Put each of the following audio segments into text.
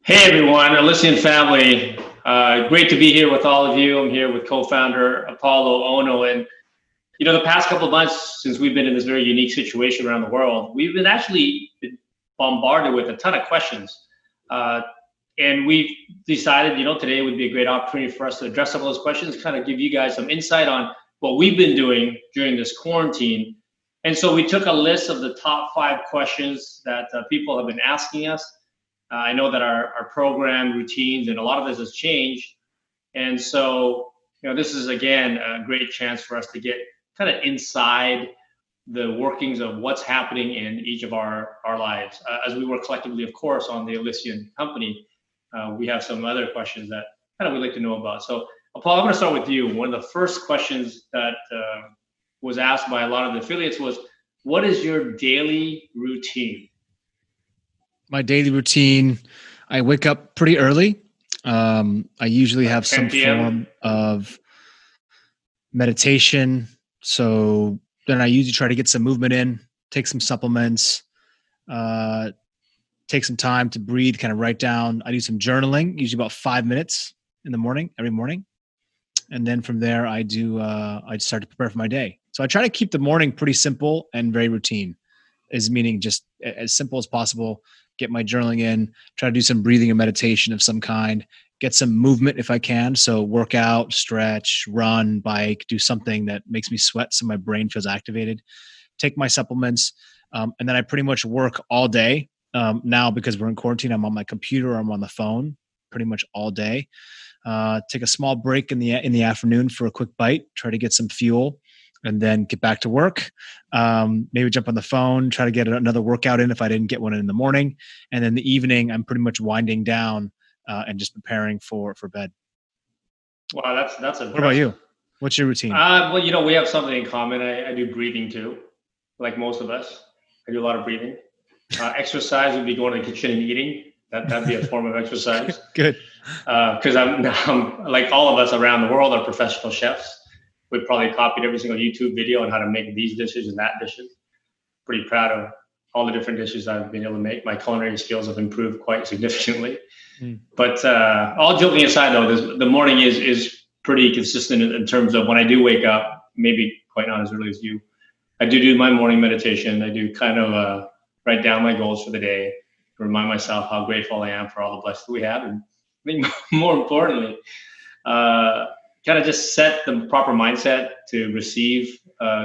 Hey everyone, Elysian family. Great to be here with all of you. I'm here with co-founder Apollo Ono, and the past couple of months since we've been in this very unique situation around the world, we've been actually bombarded with a ton of questions, uh, and we've decided, today would be a great opportunity for us to address some of those questions, kind of give you guys some insight on what we've been doing during this quarantine. And so we took a list of the top 5 questions that people have been asking us. I know that our program routines and a lot of this has changed. And so, this is again a great chance for us to get kind of inside the workings of what's happening in each of our lives. As we work collectively, of course, on the Elysian company, we have some other questions that kind of we'd like to know about. So, Paul, I'm going to start with you. One of the first questions that was asked by a lot of the affiliates was, what is your daily routine? My daily routine, I wake up pretty early. I usually have some 10 p.m.? form of meditation. So then I usually try to get some movement in, take some supplements, take some time to breathe, kind of write down. I do some journaling, usually about 5 minutes in the morning, every morning. And then from there, I start to prepare for my day. So I try to keep the morning pretty simple and very routine, is meaning just as simple as possible. Get my journaling in, try to do some breathing and meditation of some kind, get some movement if I can. So work out, stretch, run, bike, do something that makes me sweat so my brain feels activated. Take my supplements. And then I pretty much work all day. Now, because we're in quarantine, I'm on my computer, I'm on the phone pretty much all day. Take a small break in the afternoon for a quick bite, try to get some fuel, and then get back to work. Maybe jump on the phone, try to get another workout in if I didn't get one in the morning. And then the evening, I'm pretty much winding down and just preparing for bed. Wow, that's impressive. What about you? What's your routine? Well, we have something in common. I do breathing too, like most of us. I do a lot of breathing. Exercise would be going to the kitchen and eating. That'd be a form of exercise. Good. Because I'm like all of us around the world are professional chefs. We've probably copied every single YouTube video on how to make these dishes and that dishes. Pretty proud of all the different dishes I've been able to make. My culinary skills have improved quite significantly. But all joking aside, though, the morning is pretty consistent in terms of when I do wake up, maybe quite not as early as you. I do my morning meditation. I do kind of write down my goals for the day, remind myself how grateful I am for all the blessings we have. And I think more importantly, kind of just set the proper mindset to receive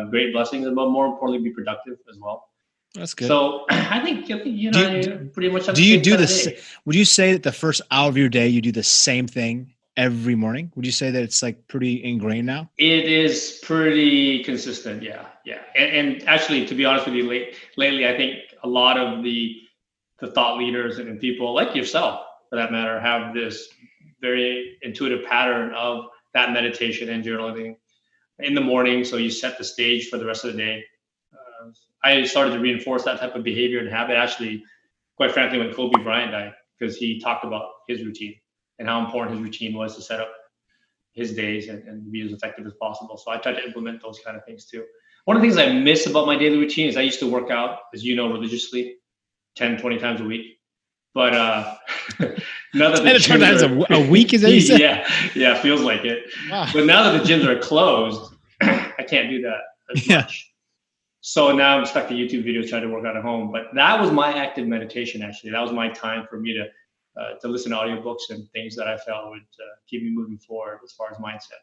great blessings, but more importantly, be productive as well. That's good. So I think pretty much. Do you do this? Would you say that the first hour of your day you do the same thing every morning? Would you say that it's like pretty ingrained now? It is pretty consistent. Yeah. And actually, to be honest with you, lately, I think a lot of the thought leaders and people like yourself, for that matter, have this very intuitive pattern of that meditation and journaling in the morning. So you set the stage for the rest of the day. I started to reinforce that type of behavior and habit, actually, quite frankly, when Kobe Bryant died, because he talked about his routine and how important his routine was to set up his days and be as effective as possible. So I tried to implement those kind of things too. One of the things I miss about my daily routine is I used to work out, as you know, religiously, 10, 20 times a week. But now that the gyms a week, is that you said? Yeah, feels like it. Wow. But now that the gyms are closed, I can't do that as much. So now I'm stuck to YouTube videos trying to work out at home. But that was my active meditation, actually. That was my time for me to listen to audiobooks and things that I felt would keep me moving forward as far as mindset.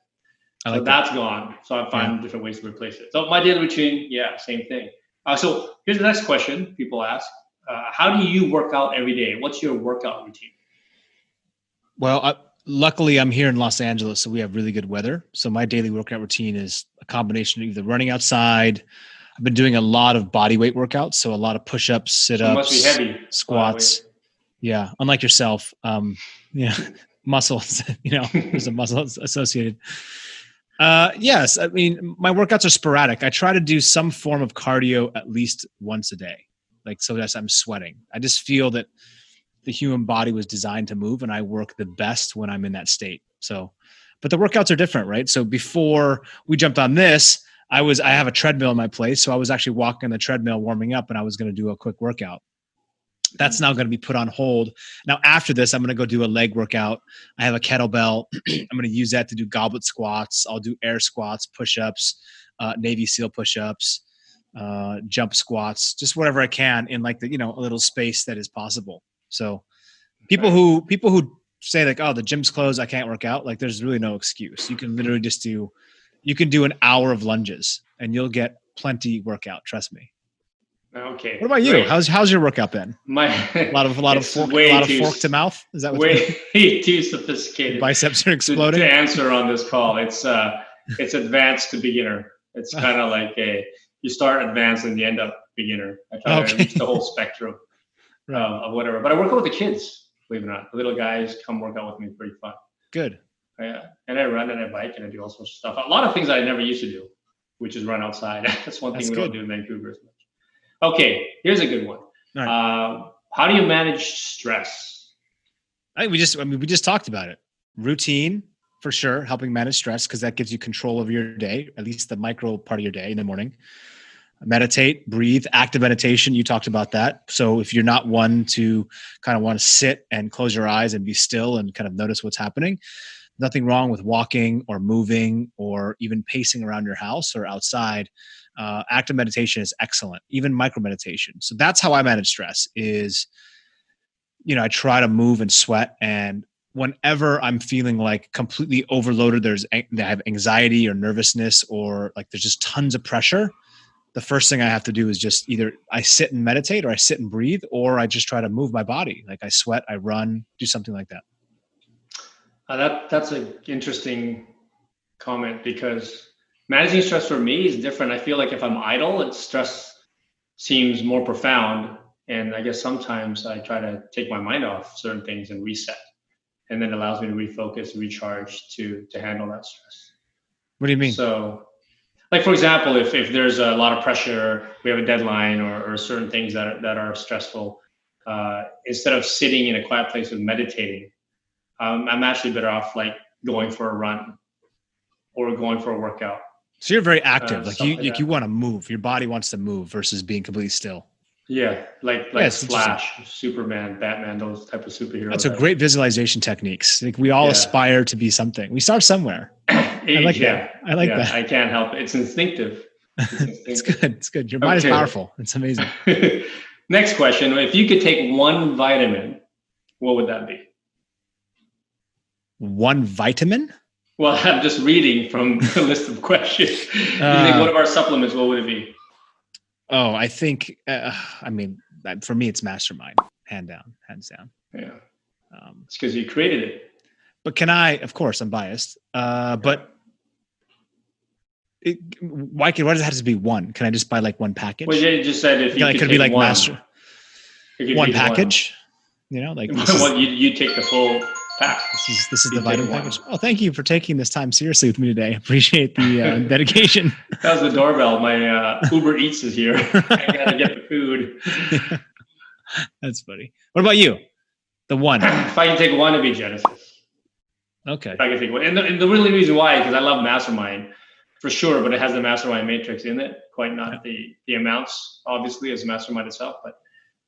So that's gone. So I find different ways to replace it. So my daily routine, same thing. So here's the next question people ask. How do you work out every day? What's your workout routine? Well, luckily I'm here in Los Angeles, so we have really good weather. So my daily workout routine is a combination of either running outside. I've been doing a lot of body weight workouts, so a lot of push-ups, sit-ups, must be heavy, squats. Yeah, unlike yourself, muscles. There's a muscle associated. Yes, I mean my workouts are sporadic. I try to do some form of cardio at least once a day, so that I'm sweating. I just feel that the human body was designed to move, and I work the best when I'm in that state. So, but the workouts are different, right? So before we jumped on this, I have a treadmill in my place. So I was actually walking on the treadmill, warming up, and I was going to do a quick workout. That's now going to be put on hold. Now, after this, I'm going to go do a leg workout. I have a kettlebell. I'm going to use that to do goblet squats. I'll do air squats, push-ups, Navy SEAL push-ups, jump squats, just whatever I can in like the, a little space that is possible. So people who say like, oh, the gym's closed, I can't work out. Like there's really no excuse. You can literally just do an hour of lunges and you'll get plenty workout. Trust me. Okay. What about you? Great. How's your workout been? A lot of fork to mouth. Is that way too sophisticated? Biceps are exploding. To answer on this call, it's advanced to beginner. It's kind of like you start advanced and you end up beginner. I try to reach the whole spectrum of whatever. But I work out with the kids. Believe it or not, the little guys come work out with me. Pretty fun. Good. Yeah, and I run and I bike and I do all sorts of stuff. A lot of things I never used to do, which is run outside. That's one thing we don't do in Vancouver as much. Okay, here's a good one. Right. How do you manage stress? I think we just talked about it. Routine, for sure, helping manage stress because that gives you control of your day, at least the micro part of your day in the morning. Meditate, breathe, active meditation. You talked about that. So if you're not one to kind of want to sit and close your eyes and be still and kind of notice what's happening, nothing wrong with walking or moving or even pacing around your house or outside. Active meditation is excellent, even micro meditation. So that's how I manage stress is, I try to move and sweat. And whenever I'm feeling like completely overloaded, I have anxiety or nervousness or like there's just tons of pressure. The first thing I have to do is just either I sit and meditate or I sit and breathe, or I just try to move my body. Like I sweat, I run, do something like that. That's an interesting comment because managing stress for me is different. I feel like if I'm idle, stress seems more profound. And I guess sometimes I try to take my mind off certain things and reset. And then it allows me to refocus, recharge to handle that stress. What do you mean? So, like, for example, if there's a lot of pressure, we have a deadline or certain things that are stressful, instead of sitting in a quiet place and meditating, I'm actually better off like going for a run or going for a workout. So you're very active. You want to move. Your body wants to move versus being completely still. Yeah, like Flash, Superman, Batman, those type of superheroes. That's a great visualization techniques. Like we all aspire to be something. We start somewhere. I like that. I can't help it. It's instinctive. It's good. It's good. Your mind is powerful. It's amazing. Next question. If you could take one vitamin, what would that be? One vitamin? Well, I'm just reading from the list of questions. You think one of our supplements, what would it be? Oh, I think, for me, it's Mastermind, hands down. Yeah. It's because you created it. But can I, of course, I'm biased, but why does it have to be one? Can I just buy like one package? Well, you just said if you could be take like one package, Well, you take the full pack. This is the vitamin package. Oh, thank you for taking this time seriously with me today. Appreciate the dedication. That was the doorbell. My Uber Eats is here. I gotta get the food. Yeah. That's funny. What about you? The one. If I can take one, it'd be Genesis. Okay. If I can take one, and the really reason why, because I love Mastermind for sure, but it has the Mastermind matrix in it. Quite not the amounts, obviously, as Mastermind itself, but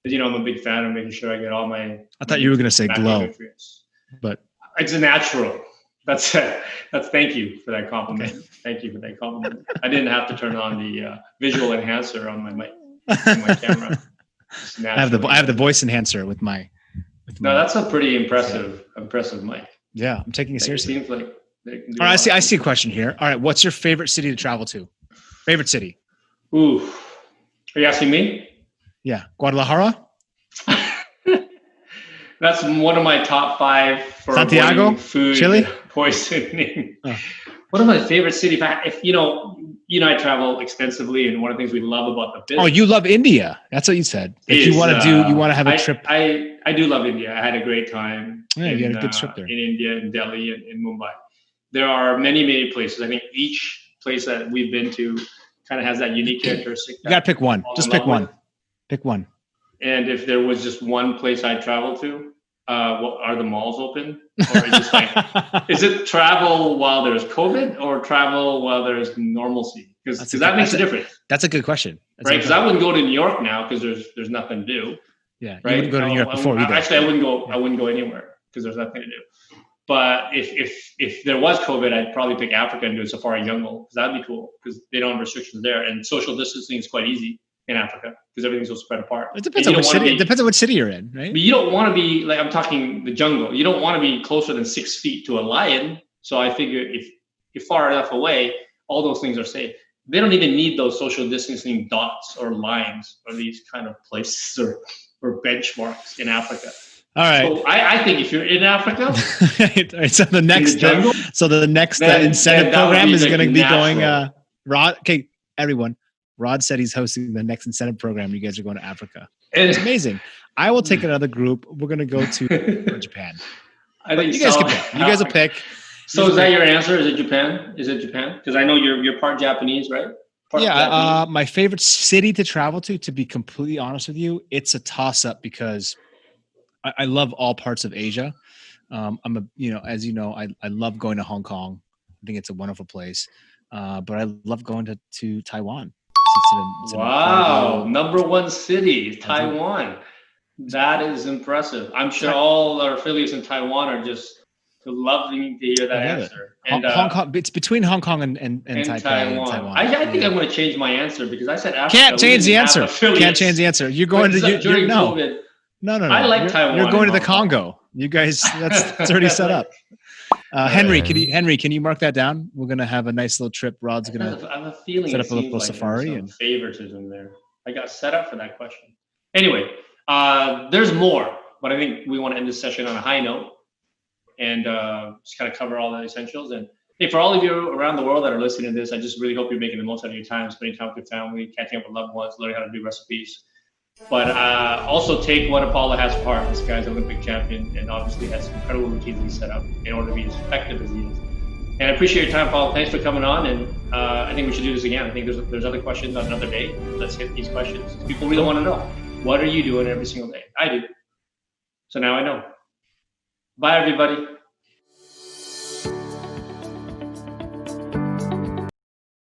I'm a big fan of making sure I get all my. I thought you were going to say glow. Nutrients. But it's a natural. That's thank you for that compliment. Okay. Thank you for that compliment. I didn't have to turn on the visual enhancer on my mic, my camera. I have the voice enhancer with my. No, that's a pretty impressive mic. Yeah, I'm taking it seriously. It seems like they can do all right, I see a question here. All right, what's your favorite city to travel to? Favorite city? Ooh, are you asking me? Yeah, Guadalajara. That's one of my top 5 for Santiago, food Chile, poisoning. One of my favorite cities. If I travel extensively, and one of the things we love about the business. Oh, you love India. That's what you said. If you want to have a trip. I do love India. I had a great time. Yeah, you had a good trip there. In India, in Delhi, and in Mumbai. There are many, many places. I think each place that we've been to kind of has that unique characteristic. You got to pick one. Just pick one. Pick one. And if there was just one place I'd travel to, are the malls open? Or is it travel while there's COVID or travel while there's normalcy? Because that makes a difference. That's a good question. Right? Because I wouldn't go to New York now because there's nothing to do. Yeah, right? You wouldn't go to Europe before either. Actually, I wouldn't go anywhere because there's nothing to do. But if there was COVID, I'd probably pick Africa and do a safari jungle because that'd be cool because they don't have restrictions there, and social distancing is quite easy in Africa because everything's so spread apart. It depends on which city. It depends on which city you're in, right? But you don't want to be like, I'm talking the jungle. You don't want to be closer than 6 feet to a lion. So I figure if you're far enough away, all those things are safe. They don't even need those social distancing dots or lines or these kind of places or benchmarks in Africa. All right. So I think if you're in Africa, so the next incentive program is going to be going. Rod, okay, everyone. Rod said he's hosting the next incentive program. You guys are going to Africa. It's amazing. I will take another group. We're going to go to Japan. I think you guys can pick. You guys will pick. So is that your answer? Is it Japan? Because I know you're part Japanese, right? My favorite city to travel to be completely honest with you, it's a toss-up because I love all parts of Asia. As you know, I love going to Hong Kong. I think it's a wonderful place. But I love going to Taiwan. Wow, number one city, Taiwan. That is impressive. I'm sure all our affiliates in Taiwan are just loving to hear that answer. And Hong Kong, it's between Hong Kong and Taiwan. I think I'm going to change my answer because I said Africa. Can't change the answer. Can't change the answer. You're going during COVID. No. I like Taiwan. You're going to the Congo. You guys, that's already set up. Henry, can you mark that down? We're gonna have a nice little trip. Rod's gonna I have a feeling set up a little safari and favoritism there. I got set up for that question. Anyway, there's more, but I think we want to end this session on a high note and just kind of cover all the essentials. And hey, for all of you around the world that are listening to this, I just really hope you're making the most out of your time, spending time with your family, catching up with loved ones, learning how to do recipes. But also take what Apollo has for heart. This guy's an Olympic champion and obviously has some incredible routines he's set up in order to be as effective as he is. And I appreciate your time, Paul. Thanks for coming on. And I think we should do this again. I think there's other questions on another day. Let's hit these questions. People really want to know. What are you doing every single day? I do. So now I know. Bye, everybody.